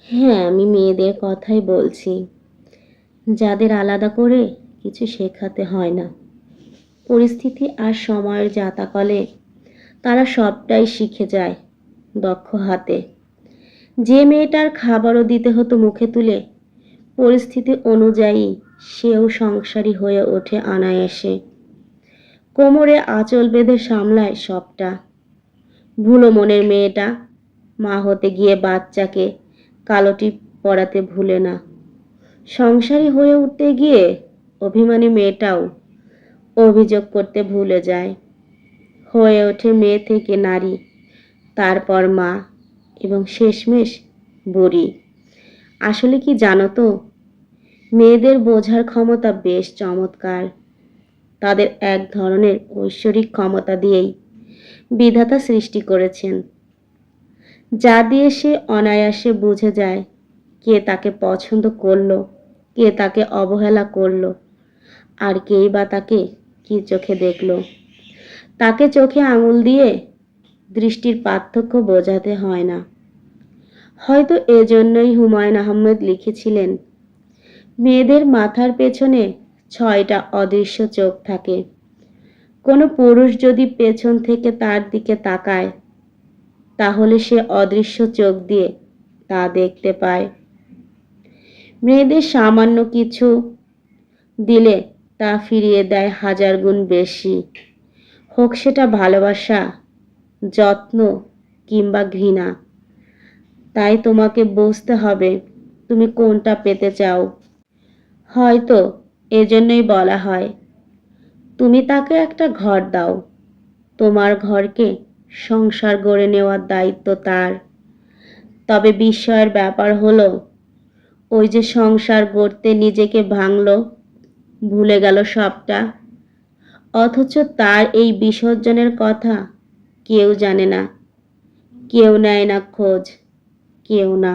হ্যাঁ, আমি মেয়েদের কথাই বলছি, যাদের আলাদা করে কিছু শেখাতে হয় না। পরিস্থিতি আর সময়ের জাতাকলে তারা সবটাই শিখে যায় দক্ষ হাতে। যে মেয়েটার খাবারও দিতে হতো মুখে তুলে, পরিস্থিতি অনুযায়ী সেও সংসারী হয়ে ওঠে অনায়াসে। কোমরে আঁচল বেঁধে সামলায় সবটা। ভুলো মনের মেয়েটা মা হতে গিয়ে বাচ্চাকে কালো টিপ পরাতে ভুলে না। সংসারী হয়ে উঠতে গিয়ে অভিমানী মেয়েটাও অভিযোগ করতে ভুলে যায়। হয়ে ওঠে মেয়ে থেকে নারী, তারপর মা, এবং শেষমেশ বুড়ি। আসলে কি জানো তো, মেয়েদের বোঝার ক্ষমতা বেশ চমৎকার। তাদের এক ধরনের ঐশ্বরিক ক্ষমতা দিয়েই বিধাতা সৃষ্টি করেছেন, যা দিয়ে সে অনায়াসে বুঝে যায় কে তাকে পছন্দ করলো, কে তাকে অবহেলা করলো, আর কেই বা তাকে কি চোখে দেখলো। তাকে চোখে আঙুল দিয়ে দৃষ্টির পার্থক্য বোঝাতে হয় না। হয়তো এজন্যই হুমায়ুন আহমেদ লিখেছিলেন, মেয়েদের মাথার পেছনে 6টা অদৃশ্য চোখ থাকে। কোনো পুরুষ যদি পেছন থেকে তার দিকে তাকায়, তাহলে সে অদৃশ্য চোখ দিয়ে তা দেখতে পায়। মেয়েদের সামান্য কিছু দিলে তা ফিরিয়ে দেয় হাজার গুণ বেশি, হোক সেটা ভালোবাসা, যত্ন কিংবা ঘৃণা। তাই তোমাকে বুঝতে হবে তুমি কোনটা পেতে চাও। হয়তো এজন্যই বলা হয়, তুমি তাকে একটা ঘর দাও, তোমার ঘরকে সংসার গড়ে নেওয়ার দায়িত্ব তার। তবে বিস্ময়ের ব্যাপার হলো, ওই যে সংসার গড়তে নিজেকে ভাঙলো, ভুলে গেল সবটা, অথচ তার এই বিসর্জনের কথা কেউ জানে না, কেউ নেয় না খোঁজ, কেউ না।